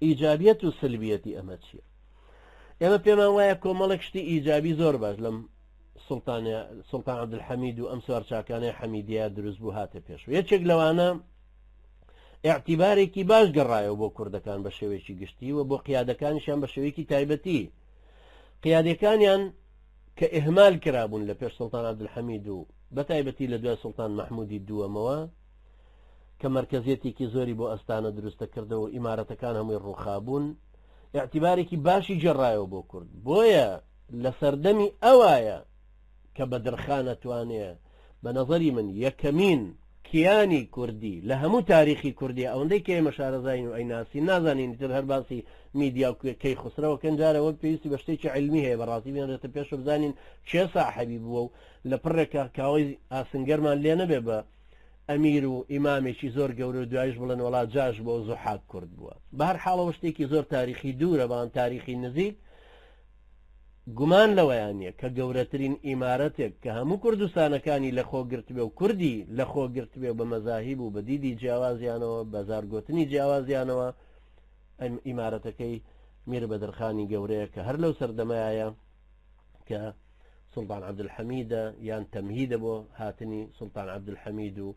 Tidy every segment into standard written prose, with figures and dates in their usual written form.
ئیجابیەت و سلبیەتی ئەمە چییە؟ ئێمە پێمان وایە کۆمەڵێک شتی ئیجابی زۆر باش لەم سڵتان عەبدولحەمید و ئەم سوارچاکانەی حەمیدیە دروست بوو هاتە پێش یەکێک لەوانە اعتیبارێکی باش گەڕایەوە بۆ کوردەکان بە شێوەیەکی گشتی و بۆ قیادەکانیشیان بە شێوەیەکی تایبەتی قیادەکانیان کە ئێهمال کرابوون لە پێش سڵتان عەبدولحەمید و بە تایبەتی لە دوای سڵتان مەحموودی دووەمەوە کە مەرکەزیەتێکی زۆری بۆ ئەستانە دروستە کردەوە و ئیمارەتەکان هەمووی ڕووخابوون اعتیبارێکی باشی جێڕایەوە بۆ کورد بۆیە لە سەردەمی ئەوایە کە بەدرخانە توانێ بە نەزەری من یەکەمین کیانی کوردی لە هەموو تاریخی کوردی ئەوەندەی کە ئێمە شارەزاین و ئەیناسی نازانین تر هەر باسی میدیا و کەی خسرەوە کەنجارەوە پێویستی بە شتێکی علمی هەیە بەڕاستی بێنرێتە پێش بزانین چێ ساحەبی بووە و لە پڕێکە کاوەی ئاسنگەرمان لێ نەبێ بە ئەمیر و ئیمامێکی زۆر گەورە و دوایش بڵێن وڵات جاش بۆ زوحاک کورد بووە بە هەر حاڵەوە شتێکی زۆر تاریخی دوورە بەڵام تاریخی نزیک گومان لەوەیانە کە گەورەترین ئیمارەتێک کە هەموو کوردستانەکانی لە خۆگرت بێ و کوردی لە خۆگرت بێ بە مەزاهیب و بە دیدی جیاوازیانەوە بە زارگۆتنی جیاوازیانەوە ئەم ئیمارەتەکەی میر بەدرخانی گەورەیە کە هەر لەو سەردەمایە کە سڵتان عەبدولحەمیدە یان تەمهیدە بۆ هاتنی سڵتان عەبدولحەمید و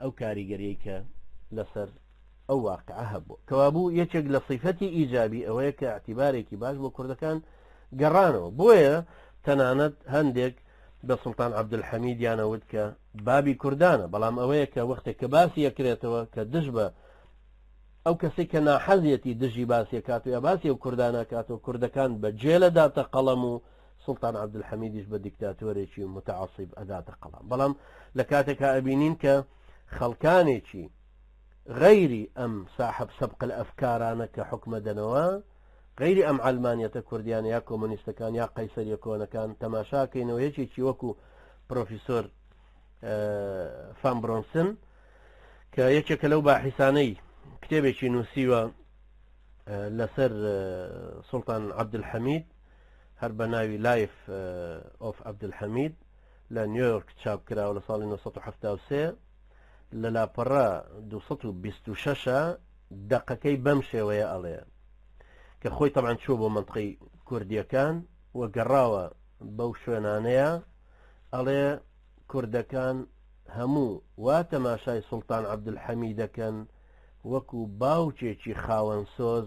ئەو کاریگەریەی کە لەسەر ئەو واقعە هەبوو کەوابوو یەکێک لە صیفەتی ئیجابی ئەوەیە کە اعتیبارێکی باش بۆ کوردەکان گەڕانەوە بۆیە تەنانەت هەندێک بە سڵتان عەبدولحەمید یانەوت کە بابی کوردانە بەڵام ئەوەیە کە وەختێک کە باسی یەکرێتەوە کە دژ بە ئەو کەسێک کە ناحەزیەتی دژی باسی کات و یا باسی و کوردانە کاتەوە کوردەکان بە جێلەداتە قەڵەم و سڵتان عەبدولحەمیدیش بە دیکتاتۆرێکی متعاصب ئەداتە قەڵام بەڵام لە کاتێکا ئەبینین کە خەڵکانێکی غەیری ئەم ساحب سەبق الئەفکارانە کە حکمە دەنەوە غەیری ئەم عەلمانیەتە کوردیان یا کۆمۆنیستەکان یا قەیسەریە کۆنەکان تەماشاکەینەوە یەکێکی وەکو پرۆفیسۆر فان برۆنسن کە یەکێکە لەو باحیسانەی کتێبێکی نووسیوە لەسەر سڵتان عەبدولحەمید هەر بە ناوی لایف ئۆف عەبدولحەمید لە نیویۆرک چاپ کراوە لە ساڵی 1973 لە لاپەڕە 226 دەقەکەی بەم شێوەیە ئەڵێ کە خۆی تەبعاً چوو بۆ منطقەی کوردیەکان وە گەڕاوە بەو شوێنانەیە ئەڵێ کوردەکان هەموو وا تەماشای سڵتان عەبدولحەمید دەکەن وەکو باوچێکی خاوەن سۆز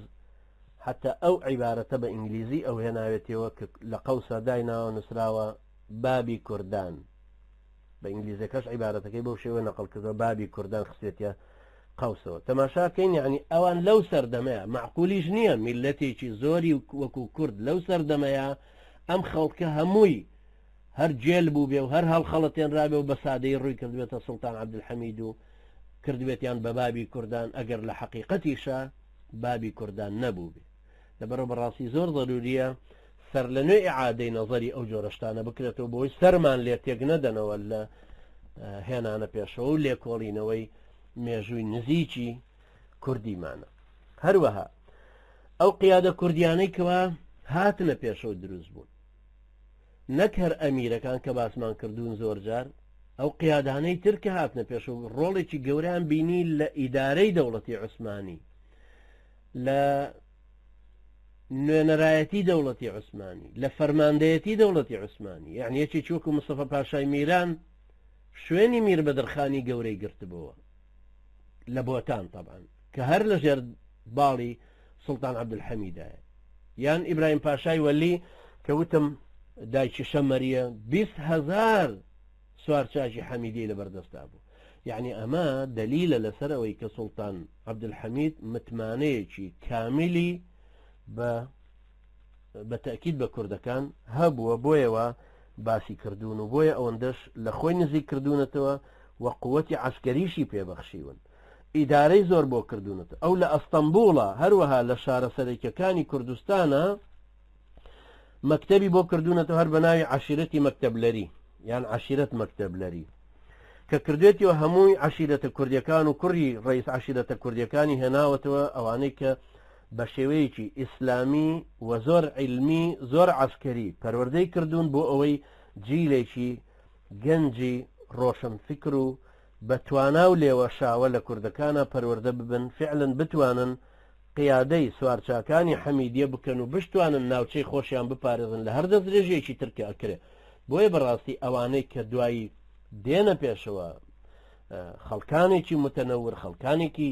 حتى ئەو عیبارەتە بە ئینگلیزی ئەو هێناوێتەوە کە لە قەوسە دایناوە نووسراوە بابی کوردان بە ئینگلیزەکەش عیبارەتەکەی بەو شێوە نەقڵ کردەوە بابی کوردان خستێتە قەوسەوە تەماشاکەین یعنی ئەوان لەو سەردەمەیە معقولیش نییە میلەتێکی زۆری وەکو کورد لەو سەردەمەیە ئەم خەڵکە هەمووی هەر جێل بوو بێ و هەر هەڵخەڵەتێن ڕابێ و بە سادەی ڕووی کردبێتە سڵتان عەبدولحەمید و کردبێتیان بە بابی کوردان ئەگەر لە حەقیقەتیشە بابی کوردان نەبوو بێ لەبەرەوە بەڕاستی زۆر ضروریە سەر لە نوێ ئیعادەی نەزەری ئەو جۆرەشتانە بکرێتەوە بۆی سەرمان لێ تێک نەدەنەوە لە هێنانە پێشەوە و لێکۆڵینەوەی مێژووی نزیکی کوردیمانە هەروەها ئەو قیادە کوردیانەی کەوا هاتنە پێشەوە دروست بوون نەک هەر ئەمیرەکان کە باسمان کردوون زۆر جار ئەو قیادانەی تر کە هاتنە پێشەوە ڕۆڵێکی گەوریان بینی لە ئیدارەی دەوڵەتی عوسمانی لە نوێنەرایەتی دەوڵەتی عوسمانی لە فەرماندەیەتی دەوڵەتی عوسمانی یعنی یەکێکی وەکو مستەفا پاشای میران شوێنی میر بەدرخانی گەورەی گرتبەوە لە بۆتان طبعا کە هەر لە ژێر باڵی سڵتان عەبدولحەمیدایە یان ئیبراهیم پاشای وەلی کە وتم دایکی شەمەریە 20,000 سوارچاکی حەمیدی لەبەردەستا بوو یعنی ئەمە دلیلە لەسەر ئەوەی کە سڵتان عەبدولحەمید متمانەیەکی کاملی بە تەکید بە کوردەکان هەبووە بۆیەوە باسی کردوون و بۆیە ئەوەندەش لە خۆی نزیک کردوونەتەوە وە قووەتی عەسکەریشی پێبەخشیون ئیدارەی زۆر بۆ کردوونەتە ئەو لە ئەستەمبوڵە هەروەها لە شارە سەرەکیەکانی کوردستانە مەکتەبی بۆ کردوونەتەوە هەر بە ناوی عەشیرەتی مەکتەبلەری یان عەشیرەت مەکتەبلەری کە کردوێتیەوە هەمووی عەشیرەتە کوردیەکان و کوڕی ڕئیس عەشیرەتە کوردیەکانی هێناوەتەوە ئەوانەی کە بە شێوەیەکی ئیسلامی و زۆر عیلمی زۆر عەسکەری پەروەردەی کردوون بۆ ئەوەی جیلێکی گەنجی ڕۆشنفکر و بەتوانا و لێوە شاوە لە کوردەکانە پەروەردە ببن فعلن بتوانن قیادەی سوارچاکانی حەمیدیە بکەن و بشتوانن ناوچەی خۆشیان بپارێزن لە هەردەست درێژەیەکی ترکە ئەکرێ. بۆیە بەڕاستی ئەوانەی کە دوایی دێنە پێشەوە خەڵکانێکی متەنەور، خەڵکانێکی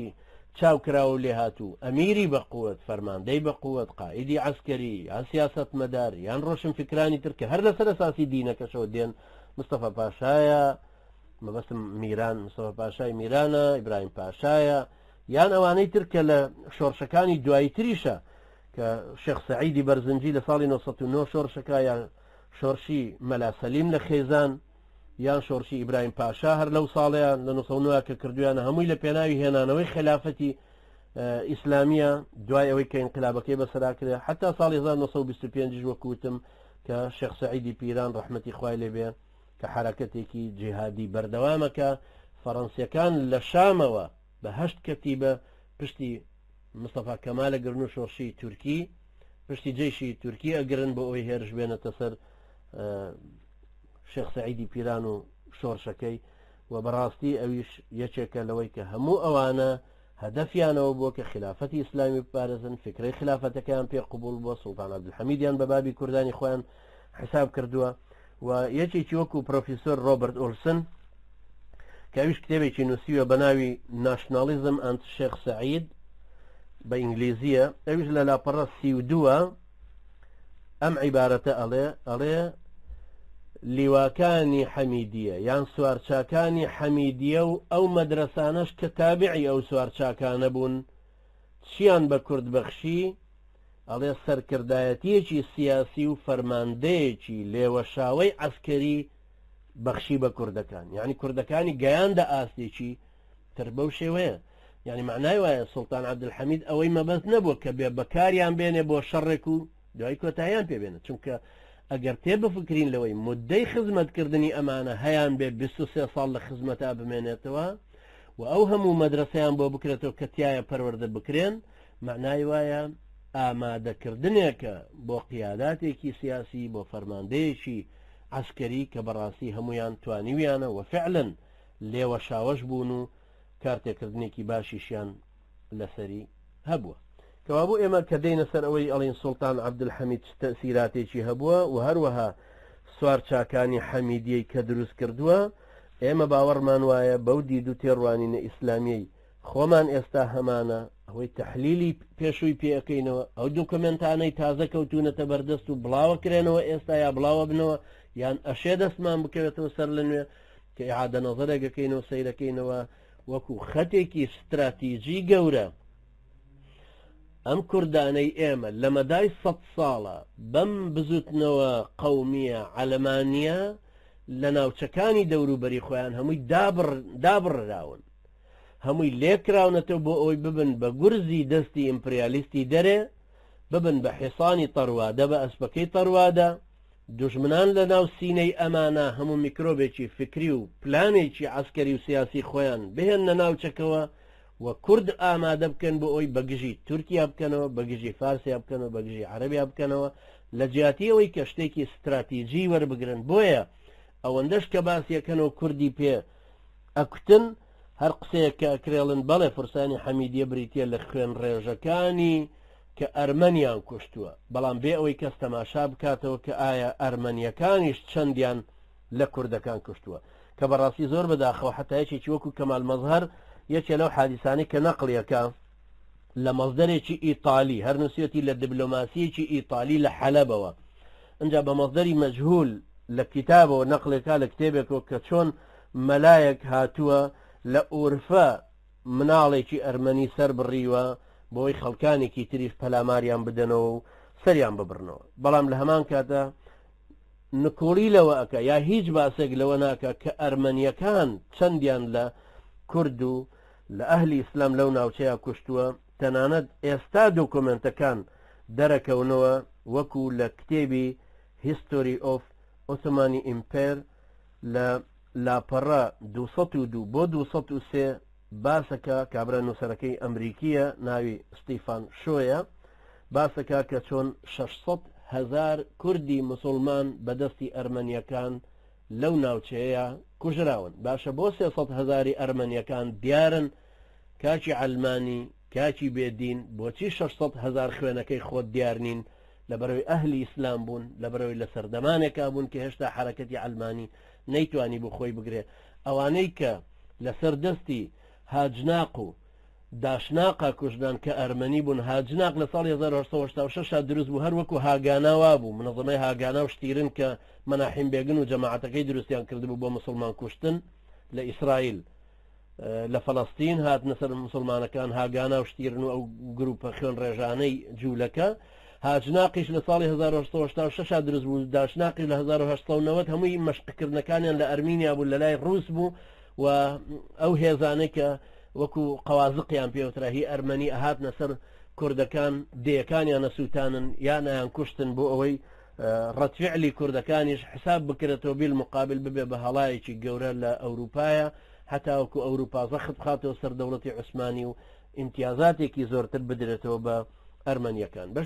چاوکراوە و لێ هاتوو، ئەمیری بەقووت، فەرماندەی بەقووت، قائیدی عەسکەری یان سیاسەت مەدار یان ڕۆشن فکرانی ترکە هەر لەسەر ئەساسی دینەکەشەوە دێن. مستەفا پاشایە، مەبەستم میران، مستەفا پاشای میرانە، ئیبراهیم پاشایە، یان ئەوانەی ترکە لە شۆڕشەکانی دوایی تریشە کە شێخ سەعیدی بەرزنجی لە ساڵی 1990 شۆڕشەکە، یان شۆڕشی مەلا سەلیم لە خێزان، یان شۆڕشی ئیبراهیم پاشا هەر لەو ساڵەیە لە 1990 کە کردویانە، هەمووی لە پێناوی هێنانەوەی خلافەتی ئیسلامیە دوای ئەوەی کە ئینقلابەکەی بەسەرا کرێ. حتا ساڵی 1925 وەکوتم کە شێخ سەعیدی پیران ڕەحمەتی خوای لێبێ کە حرەکەتێکی جیهادی بەردەوامەکە، فەڕەنسیەکان لە شامەوە بە 8 کەتیبە پشتی مستەفا کەمالە گرن و شۆڕشی تورکی، پشتی جێشی تورکی ئەگرن بۆ ئەوەی هێرش بێنێتە سەر شێخ سەعیدی پیران و شۆڕشەکەی. و بەڕاستی ئەویش یەکێکە لەوەی کە هەموو ئەوانە هەدەفیانەوە بووە کە خلافەتی ئیسلامی بپارێزن، فکرەی خلافەتەکەیان پێ قبول بووە، سوڵتان عەبدولحەمیدیان بە بابی کوردانی خۆیان حساب کردووە. و یەکێکی وەکو پرۆفیسۆر ڕۆبرت ئۆلسن کە ئەویش کتێبێکی نووسیوە بە ناوی ناشنالیزم ئەند شێخ سەعید بە ئینگلیزیە، ئەویش لە لاپەڕە 32 ئەم عیبارەتە ئەڵێ لیواکانی حەمیدیە یان سوارچاکانی حەمیدیە و ئەو مەدرسانەش کە تابعی ئەو سوارچاکانە بوون چیان بە کورد بەخشی؟ ئەڵێ سەرکردایەتیەکی سیاسی و فەرماندەیەکی لێوەشاوەی عەسکەری بەخشی بە کوردەکان، یعنی کوردەکانی گەیاندە ئاستێکی تر بەو شێوەیە. یعنی معنای وایە سوڵتان عەبدولحەمید ئەوەی مەبەست نەبووە کە بێ بەکاریان بێنێ بۆ شەڕێک و دوای کۆتاییان پێبێنێت، چونکە ئەگەر تێ بفکرین لەوەی مدەی خزمەتکردنی ئەمانە هەیان بێ 23 ساڵ لە خزمەتا بمێنێتەوە و ئەو هەموو مەدرسەیان بۆ بکرێتەوە کە تایە پەروەردە بکرێن، معنای وایە ئامادەکردنێکە بۆ قیاداتێکی سیاسی، بۆ فەرماندەیەکی عەسکەری کە بەڕاستی هەمویان توانیویانە و فعلەن لێوە شاوەش بوون و کارتێکردنێکی باشیشیان لەسەری هەبووە. کەوابوو ئێمە کە دەینە سەر ئەوەی ئەڵین سوڵتان عەبدولحەمید تەسیراتێکی هەبووە و هەروەها سوارچاکانی حەمیدیەی کە دروست کردووە، ئێمە باوەڕمان وایە بەو دید و تێڕوانینە ئیسلامیەی خۆمان ئێستا هەمانە ئەوەی تەحلیلی پێشووی پێەکەینەوە، ئەو دوکمنتانەی تازە کەوتونەتە بەردەست و بڵاوەکرێنەوە ئێستا یا بڵاوە بنەوە یان ئەشێ دەستمان بکەوێتەوە سەر لە نوێ کە ئیعادە نەزەرێکەکەینەوە سەیرەکەینەوە وەکو خەتێکی استراتیژی گەورە. ئەم کوردانەی ئێمە لە مەدای 100 ساڵە بەم بزوتنەوە قەومیە عەلەمانیە لە ناوچەکانی دەوروبەری خۆیان هەمووی دابڕراون، هەمووی لێکراونەتەوە بۆ ئەوی ببن بە گورزی دەستی ئیمپریالیستی دەرێ، ببن بە حیسانی تەڕوادە، بە ئەسپەکەی تەڕوادە. دوژمنان لە ناو سینەی ئەمانە هەموو میکرۆبێکی فکری و پلانێکی عەسکەری و سیاسی خۆیان بهێنە ناوچەکەوە و کورد ئامادە بکەن بۆ ئەوی بەگژی تورکیا بکەنەوە، بەگژی فارسیا بکەنەوە، بەگژی عەرەبیا بکەنەوە، لە جیاتی ئەوەی کە شتێکی استراتیژی وەربگرن. بۆیە ئەوەندەش کە باسیەکەنەوە کوردی پێ ئەکوتن، هەر قسەیە کە ئەکرێڵن بەڵێ فورسانی حەمیدیە بریتە لە خوێن ڕێژەکانی کە ئەرمەنیان کوشتووە، بەڵام بێ ئەوەی کەس تەماشا بکاتەوە کە ئایا ئەرمەنیەکانیش چەندیان لە کوردەکان کوشتووە، کە بەڕاستی زۆر بەداخەوە حتایەکێکی وەکو کەمال مەزهەر یەکێ لەو حادیسانی کە نەقڵیەکە لە مەزدەرێکی ئیتالی، هەر نووسێتی لە دیبلۆماسیەکی ئیتالی لە حەلەبەوە، ئەنجا بە مەزدەری مەجهول لە کتابەوە نەقلێکا لە کتێبێکەوە کە چۆن مەلایەک هاتووە لە ئورفە مناڵێکی ئەرمەنی سەر بڕیوە بۆی خەڵکانێکی تریش پەلاماریان بدەنەوە و سەریان ببڕنەوە، بەڵام لە هەمان کاتە نکۆڵی لەوە ئەکە یا هیچ باسێک لەوە ناکە کە ئەرمەنیەکان چەندیان لە کورد و لە ئەهلی ئیسلام لەو ناوچەیە کوشتووە. تەنانەت ئێستا دۆکۆمنتەکان دەرەکەونەوە وەکو لە کتێبی هیستۆری ئۆف ئۆتۆمانی ئیمپێر لە لاپەڕە 202 بۆ 203 باسەکە کابرا نووسەرەکەی ئەمریکیە ناوی ستیفان شۆیە، باسەکە کە چۆن 600,000 کوردی مسلمان بەدەستی ئەرمەنیەکان لەو ناوچەیە کوژراون. باشە بۆ 300,000 ئەرمەنیەکان دیارن کاکی عەلمانی کاچی بێدین بۆچی 600,000 خوێنەکەی خۆت دیارنین لەبەرەوەی ئەهلی ئیسلام بوون لەبەرەوەی لە سەردەمانێکا بوون کە هێشتا حرەکەتی علمانی نەیتوانی بۆ خۆی بگرێ ئەوانەی کە لەسەر دەستی هاجناق و داشناقا کوژدان کە ئەرمەنی بوون هاجناق لە ساڵی 1986 دروست بوو هەر وەکو هاگاناوا بوو منەظەمەی هاگانا و شتیرن کە مەناحیم بێگن و جەماعەتەکەی دروستیان کردبوو بۆ مسلمان کوشتن لە ئیسرائیل لە فەڵەستین هاتنە سەر مسلمانەکان هاگانا و شتیرن و ئەو گروپە خوێن ڕێژانەی جوولەکە هاجناقیش لە ساڵی 1986 دروست بوو داشناقی لە 1990 هەمووی مەشقکردنەکانیان لە ئەرمینیا بوو لە لای ڕووس بوو و ئەو هێزانەی کە وەکو قەوازقیان پێوترا هی ئەرمەنی ئەهاتنە سەر کوردەکان دەیەکانیان نەسووتانن یانیان کوشتن بۆ ئەوەی ڕەتفعلی کوردەکانیش حساب بکرێتەوە بیل مقابل ببێ بە هەڵایەکی گەورە لە ئەوروپایە هەتا وەکو ئەوروپا زەخت بخاتەوە سەر دەوڵەتی عوسمانی و ئیمتیازاتێکی زۆرتر بدرێتەوە بە ئەرمەنیەکان.